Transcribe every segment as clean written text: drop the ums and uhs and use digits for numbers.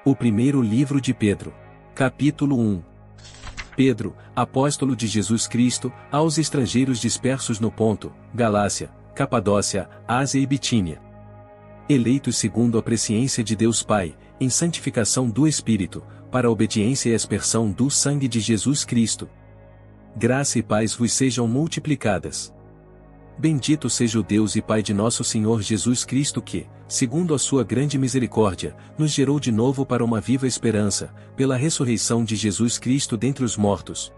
O primeiro livro de Pedro. Capítulo 1. Pedro, apóstolo de Jesus Cristo, aos estrangeiros dispersos no Ponto, Galácia, Capadócia, Ásia e Bitínia. Eleitos segundo a presciência de Deus Pai, em santificação do Espírito, para a obediência e aspersão do sangue de Jesus Cristo. Graça e paz vos sejam multiplicadas. Bendito seja o Deus e Pai de nosso Senhor Jesus Cristo que, segundo a sua grande misericórdia, nos gerou de novo para uma viva esperança, pela ressurreição de Jesus Cristo dentre os mortos.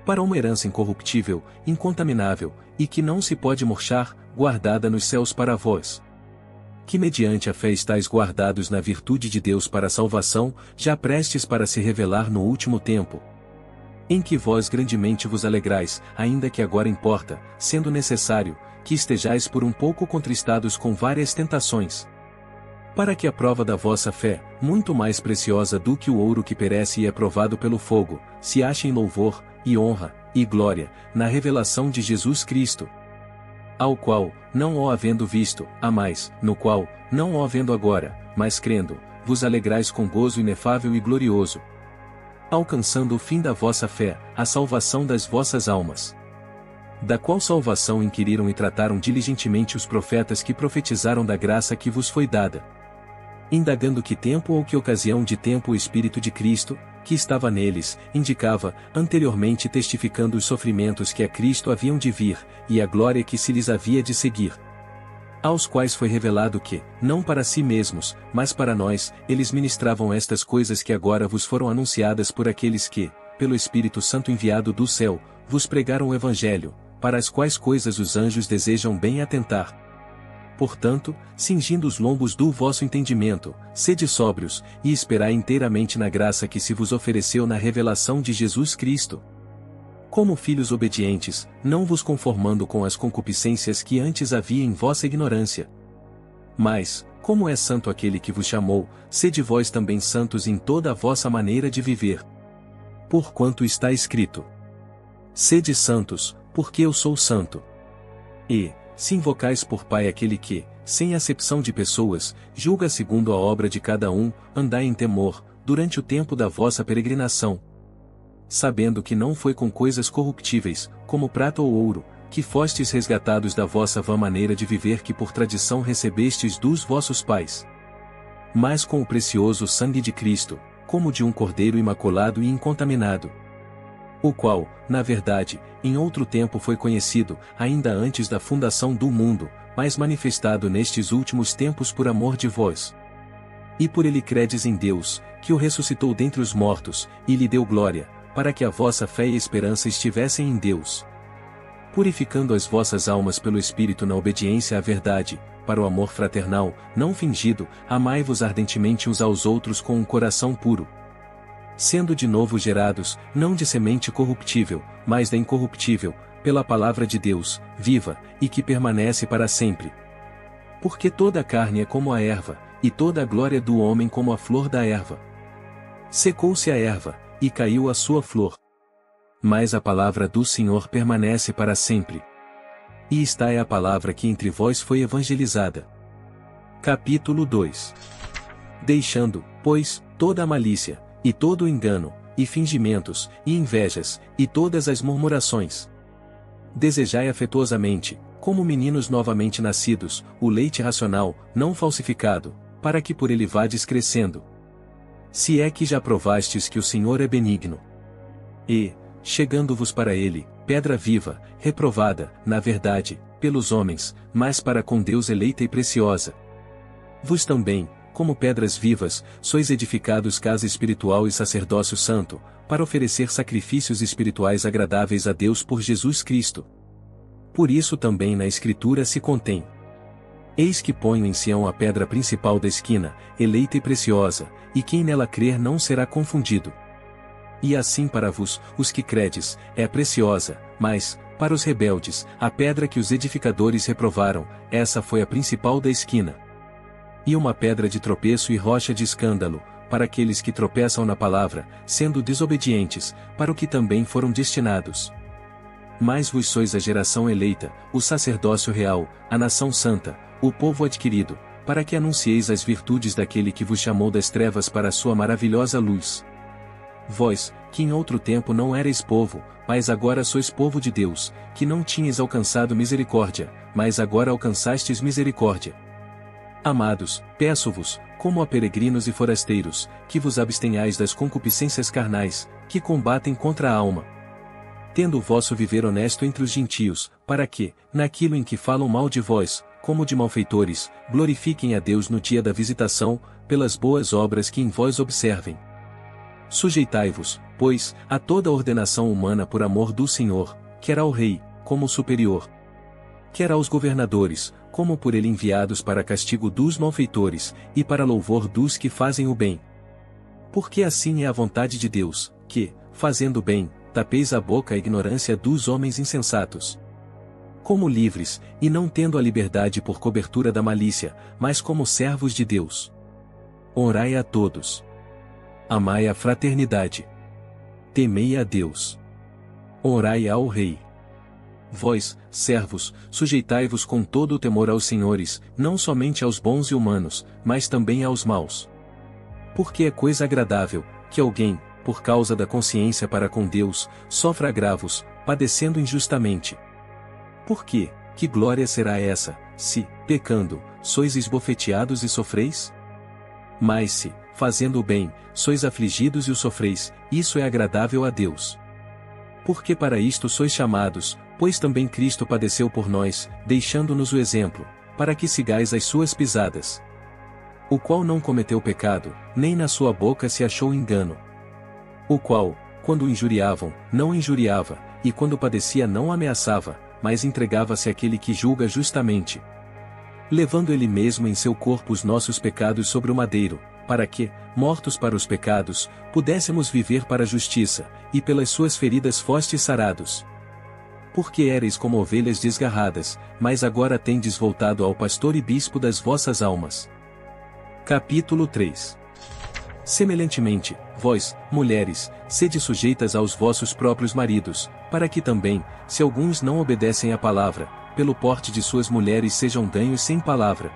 Para uma herança incorruptível, incontaminável, e que não se pode murchar, guardada nos céus para vós. Que mediante a fé estáis guardados na virtude de Deus para a salvação, já prestes para se revelar no último tempo. Em que vós grandemente vos alegrais, ainda que agora importa, sendo necessário, que estejais por um pouco contristados com várias tentações. Para que a prova da vossa fé, muito mais preciosa do que o ouro que perece e é provado pelo fogo, se ache em louvor, e honra, e glória, na revelação de Jesus Cristo. Ao qual, não o havendo visto, amais, no qual, não o havendo agora, mas crendo, vos alegrais com gozo inefável e glorioso, alcançando o fim da vossa fé, a salvação das vossas almas. Da qual salvação inquiriram e trataram diligentemente os profetas que profetizaram da graça que vos foi dada. Indagando que tempo ou que ocasião de tempo o Espírito de Cristo, que estava neles, indicava, anteriormente testificando os sofrimentos que a Cristo haviam de vir, e a glória que se lhes havia de seguir. Aos quais foi revelado que, não para si mesmos, mas para nós, eles ministravam estas coisas que agora vos foram anunciadas por aqueles que, pelo Espírito Santo enviado do céu, vos pregaram o Evangelho, para as quais coisas os anjos desejam bem atentar. Portanto, cingindo os lombos do vosso entendimento, sede sóbrios, e esperai inteiramente na graça que se vos ofereceu na revelação de Jesus Cristo. Como filhos obedientes, não vos conformando com as concupiscências que antes havia em vossa ignorância. Mas, como é santo aquele que vos chamou, sede vós também santos em toda a vossa maneira de viver. Porquanto está escrito: sede santos, porque eu sou santo. E, se invocais por Pai aquele que, sem acepção de pessoas, julga segundo a obra de cada um, andai em temor, durante o tempo da vossa peregrinação. Sabendo que não foi com coisas corruptíveis, como prata ou ouro, que fostes resgatados da vossa vã maneira de viver que por tradição recebestes dos vossos pais. Mas com o precioso sangue de Cristo, como de um cordeiro imaculado e incontaminado. O qual, na verdade, em outro tempo foi conhecido, ainda antes da fundação do mundo, mas manifestado nestes últimos tempos por amor de vós. E por ele credes em Deus, que o ressuscitou dentre os mortos, e lhe deu glória, para que a vossa fé e esperança estivessem em Deus. Purificando as vossas almas pelo Espírito na obediência à verdade, para o amor fraternal, não fingido, amai-vos ardentemente uns aos outros com um coração puro. Sendo de novo gerados, não de semente corruptível, mas da incorruptível, pela palavra de Deus, viva, e que permanece para sempre. Porque toda a carne é como a erva, e toda a glória do homem como a flor da erva. Secou-se a erva, e caiu a sua flor. Mas a palavra do Senhor permanece para sempre. E esta é a palavra que entre vós foi evangelizada. Capítulo 2. Deixando, pois, toda a malícia, e todo o engano, e fingimentos, e invejas, e todas as murmurações. Desejai afetuosamente, como meninos novamente nascidos, o leite racional, não falsificado, para que por ele vades crescendo. Se é que já provastes que o Senhor é benigno. E, chegando-vos para ele, pedra viva, reprovada, na verdade, pelos homens, mas para com Deus eleita e preciosa. Vos também, como pedras vivas, sois edificados casa espiritual e sacerdócio santo, para oferecer sacrifícios espirituais agradáveis a Deus por Jesus Cristo. Por isso também na Escritura se contém: eis que ponho em Sião a pedra principal da esquina, eleita e preciosa, e quem nela crer não será confundido. E assim para vos, os que credes, é preciosa, mas, para os rebeldes, a pedra que os edificadores reprovaram, essa foi a principal da esquina. E uma pedra de tropeço e rocha de escândalo, para aqueles que tropeçam na palavra, sendo desobedientes, para o que também foram destinados. Mas vos sois a geração eleita, o sacerdócio real, a nação santa, o povo adquirido, para que anuncieis as virtudes daquele que vos chamou das trevas para a sua maravilhosa luz. Vós, que em outro tempo não erais povo, mas agora sois povo de Deus, que não tinhas alcançado misericórdia, mas agora alcançastes misericórdia. Amados, peço-vos, como a peregrinos e forasteiros, que vos abstenhais das concupiscências carnais, que combatem contra a alma. Tendo o vosso viver honesto entre os gentios, para que, naquilo em que falam mal de vós, como de malfeitores, glorifiquem a Deus no dia da visitação, pelas boas obras que em vós observem. Sujeitai-vos, pois, a toda a ordenação humana por amor do Senhor, quer ao rei, como superior, quer aos governadores, como por ele enviados para castigo dos malfeitores, e para louvor dos que fazem o bem. Porque assim é a vontade de Deus, que, fazendo o bem, tapeis a boca à ignorância dos homens insensatos. Como livres, e não tendo a liberdade por cobertura da malícia, mas como servos de Deus. Orai a todos. Amai a fraternidade. Temei a Deus. Orai ao Rei. Vós, servos, sujeitai-vos com todo o temor aos senhores, não somente aos bons e humanos, mas também aos maus. Porque é coisa agradável, que alguém, por causa da consciência para com Deus, sofra agravos, padecendo injustamente. Porque, que glória será essa, se, pecando, sois esbofeteados e sofreis? Mas se, fazendo o bem, sois afligidos e o sofreis, isso é agradável a Deus. Porque para isto sois chamados, pois também Cristo padeceu por nós, deixando-nos o exemplo, para que sigais as suas pisadas. O qual não cometeu pecado, nem na sua boca se achou engano. O qual, quando o injuriavam, não injuriava, e quando padecia não ameaçava, mas entregava-se àquele que julga justamente. Levando ele mesmo em seu corpo os nossos pecados sobre o madeiro, para que, mortos para os pecados, pudéssemos viver para a justiça, e pelas suas feridas fostes sarados. Porque éreis como ovelhas desgarradas, mas agora tendes voltado ao pastor e bispo das vossas almas. Capítulo 3. Semelhantemente, vós, mulheres, sede sujeitas aos vossos próprios maridos, para que também, se alguns não obedecem à palavra, pelo porte de suas mulheres sejam ganhos sem palavra.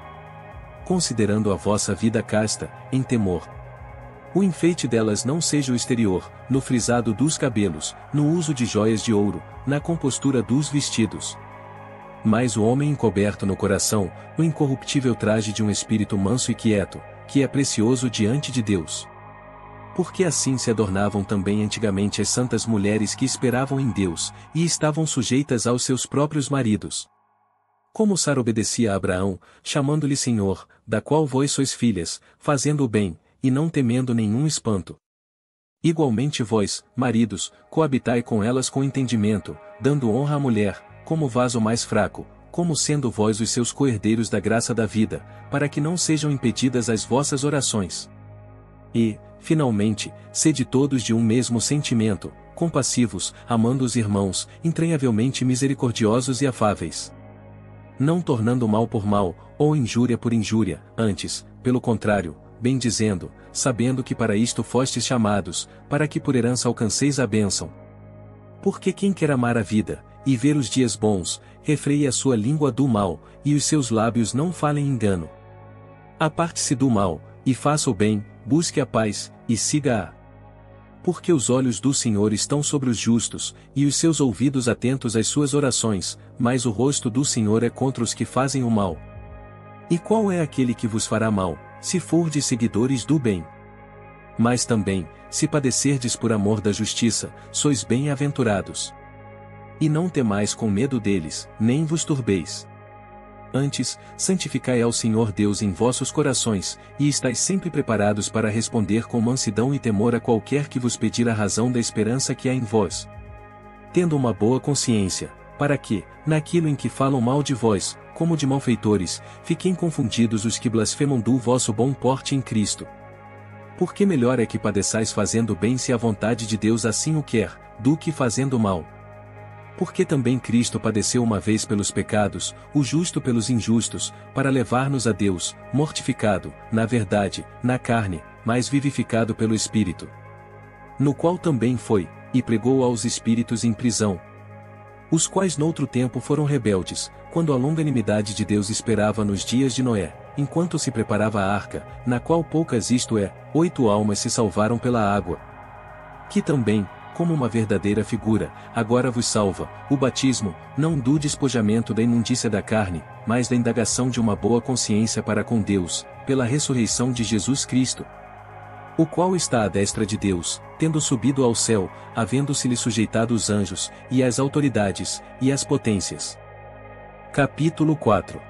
Considerando a vossa vida casta, em temor. O enfeite delas não seja o exterior, no frisado dos cabelos, no uso de joias de ouro, na compostura dos vestidos. Mas o homem encoberto no coração, o incorruptível traje de um espírito manso e quieto, que é precioso diante de Deus. Porque assim se adornavam também antigamente as santas mulheres que esperavam em Deus, e estavam sujeitas aos seus próprios maridos. Como Sara obedecia a Abraão, chamando-lhe Senhor, da qual vós sois filhas, fazendo o bem, e não temendo nenhum espanto. Igualmente vós, maridos, coabitai com elas com entendimento, dando honra à mulher, como vaso mais fraco, como sendo vós os seus coherdeiros da graça da vida, para que não sejam impedidas as vossas orações. E, finalmente, sede todos de um mesmo sentimento, compassivos, amando os irmãos, entranhavelmente misericordiosos e afáveis. Não tornando mal por mal, ou injúria por injúria, antes, pelo contrário, bendizendo, sabendo que para isto fostes chamados, para que por herança alcanceis a bênção. Porque quem quer amar a vida, e ver os dias bons, refreie a sua língua do mal, e os seus lábios não falem engano. Aparte-se do mal, e faça o bem, busque a paz, e siga-a. Porque os olhos do Senhor estão sobre os justos, e os seus ouvidos atentos às suas orações, mas o rosto do Senhor é contra os que fazem o mal. E qual é aquele que vos fará mal, se fordes seguidores do bem? Mas também, se padecerdes por amor da justiça, sois bem-aventurados. E não temais com medo deles, nem vos turbeis. Antes, santificai ao Senhor Deus em vossos corações, e estais sempre preparados para responder com mansidão e temor a qualquer que vos pedir a razão da esperança que há em vós. Tendo uma boa consciência, para que, naquilo em que falam mal de vós, como de malfeitores, fiquem confundidos os que blasfemam do vosso bom porte em Cristo. Porque melhor é que padeçais fazendo bem se a vontade de Deus assim o quer, do que fazendo mal. Porque também Cristo padeceu uma vez pelos pecados, o justo pelos injustos, para levar-nos a Deus, mortificado, na verdade, na carne, mas vivificado pelo Espírito. No qual também foi, e pregou aos espíritos em prisão, os quais noutro tempo foram rebeldes, quando a longanimidade de Deus esperava nos dias de Noé, enquanto se preparava a arca, na qual poucas, isto é, 8 almas se salvaram pela água. Que também, como uma verdadeira figura, agora vos salva, o batismo, não do despojamento da imundícia da carne, mas da indagação de uma boa consciência para com Deus, pela ressurreição de Jesus Cristo, o qual está à destra de Deus, tendo subido ao céu, havendo-se-lhe sujeitado os anjos, e as autoridades, e as potências. Capítulo 4.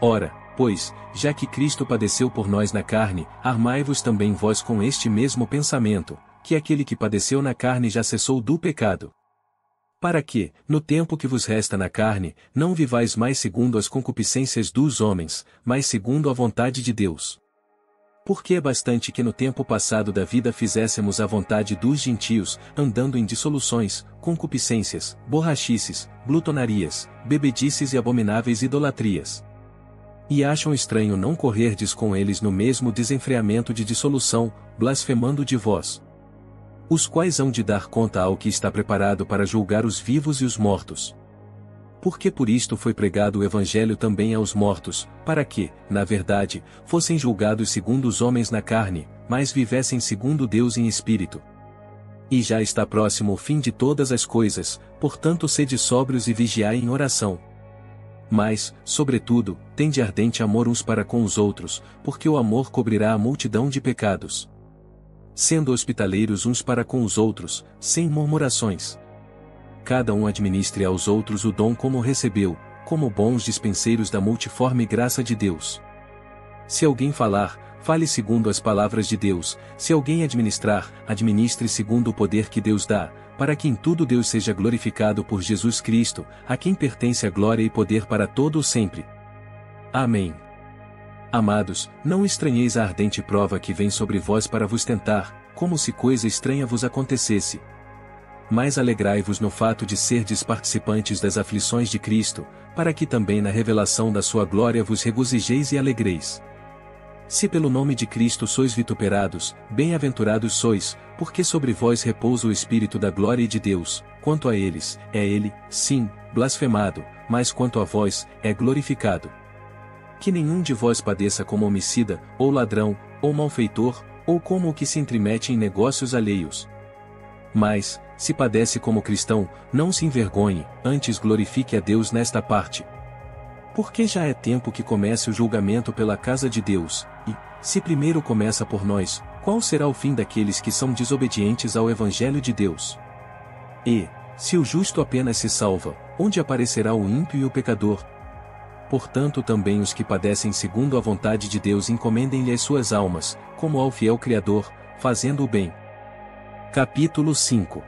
Ora, pois, já que Cristo padeceu por nós na carne, armai-vos também vós com este mesmo pensamento, que aquele que padeceu na carne já cessou do pecado. Para que, no tempo que vos resta na carne, não vivais mais segundo as concupiscências dos homens, mas segundo a vontade de Deus. Porque é bastante que no tempo passado da vida fizéssemos a vontade dos gentios, andando em dissoluções, concupiscências, borrachices, glutonarias, bebedices e abomináveis idolatrias. E acham estranho não correrdes com eles no mesmo desenfreamento de dissolução, blasfemando de vós, os quais hão de dar conta ao que está preparado para julgar os vivos e os mortos. Porque por isto foi pregado o Evangelho também aos mortos, para que, na verdade, fossem julgados segundo os homens na carne, mas vivessem segundo Deus em espírito. E já está próximo o fim de todas as coisas, portanto sede sóbrios e vigiai em oração. Mas, sobretudo, tende ardente amor uns para com os outros, porque o amor cobrirá a multidão de pecados. Sendo hospitaleiros uns para com os outros, sem murmurações. Cada um administre aos outros o dom como recebeu, como bons dispenseiros da multiforme graça de Deus. Se alguém falar, fale segundo as palavras de Deus, se alguém administrar, administre segundo o poder que Deus dá, para que em tudo Deus seja glorificado por Jesus Cristo, a quem pertence a glória e poder para todo o sempre. Amém. Amados, não estranheis a ardente prova que vem sobre vós para vos tentar, como se coisa estranha vos acontecesse. Mas alegrai-vos no fato de serdes participantes das aflições de Cristo, para que também na revelação da sua glória vos regozijeis e alegreis. Se pelo nome de Cristo sois vituperados, bem-aventurados sois, porque sobre vós repousa o Espírito da glória e de Deus. Quanto a eles, é ele, sim, blasfemado, mas quanto a vós, é glorificado. Que nenhum de vós padeça como homicida, ou ladrão, ou malfeitor, ou como o que se entremete em negócios alheios. Mas, se padece como cristão, não se envergonhe, antes glorifique a Deus nesta parte. Porque já é tempo que comece o julgamento pela casa de Deus, e, se primeiro começa por nós, qual será o fim daqueles que são desobedientes ao Evangelho de Deus? E, se o justo apenas se salva, onde aparecerá o ímpio e o pecador? Portanto também os que padecem segundo a vontade de Deus encomendem-lhe as suas almas, como ao fiel Criador, fazendo o bem. Capítulo 5.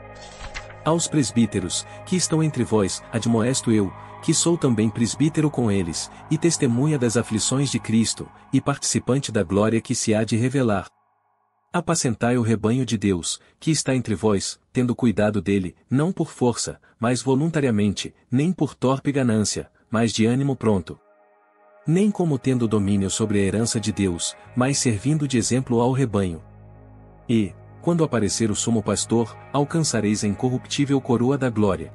Aos presbíteros, que estão entre vós, admoesto eu, que sou também presbítero com eles, e testemunha das aflições de Cristo, e participante da glória que se há de revelar. Apacentai o rebanho de Deus, que está entre vós, tendo cuidado dele, não por força, mas voluntariamente, nem por torpe ganância, mas de ânimo pronto. Nem como tendo domínio sobre a herança de Deus, mas servindo de exemplo ao rebanho. E, quando aparecer o sumo pastor, alcançareis a incorruptível coroa da glória.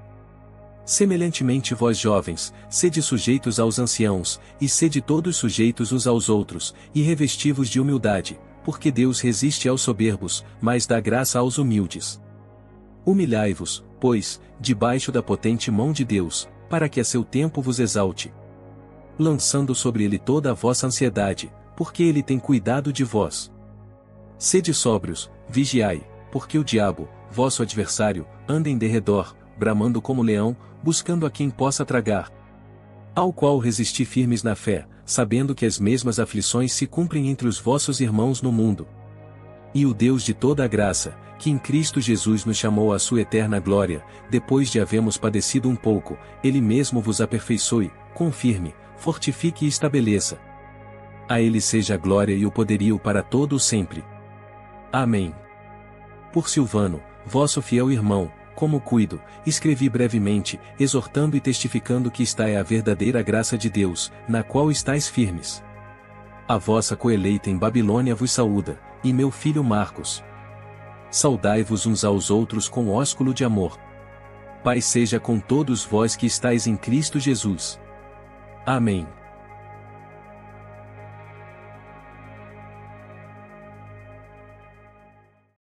Semelhantemente vós jovens, sede sujeitos aos anciãos, e sede todos sujeitos uns aos outros, e revesti-vos de humildade, porque Deus resiste aos soberbos, mas dá graça aos humildes. Humilhai-vos, pois, debaixo da potente mão de Deus, para que a seu tempo vos exalte. Lançando sobre ele toda a vossa ansiedade, porque ele tem cuidado de vós. Sede sóbrios, vigiai, porque o diabo, vosso adversário, anda em derredor, bramando como leão, buscando a quem possa tragar. Ao qual resisti firmes na fé, sabendo que as mesmas aflições se cumprem entre os vossos irmãos no mundo. E o Deus de toda a graça, que em Cristo Jesus nos chamou à sua eterna glória, depois de havermos padecido um pouco, ele mesmo vos aperfeiçoe, confirme, fortifique e estabeleça. A ele seja a glória e o poderio para todo o sempre. Amém. Por Silvano, vosso fiel irmão, como cuido, escrevi brevemente, exortando e testificando que esta é a verdadeira graça de Deus, na qual estáis firmes. A vossa coeleita em Babilônia vos saúda, e meu filho Marcos. Saudai-vos uns aos outros com ósculo de amor. Paz seja com todos vós que estáis em Cristo Jesus. Amém.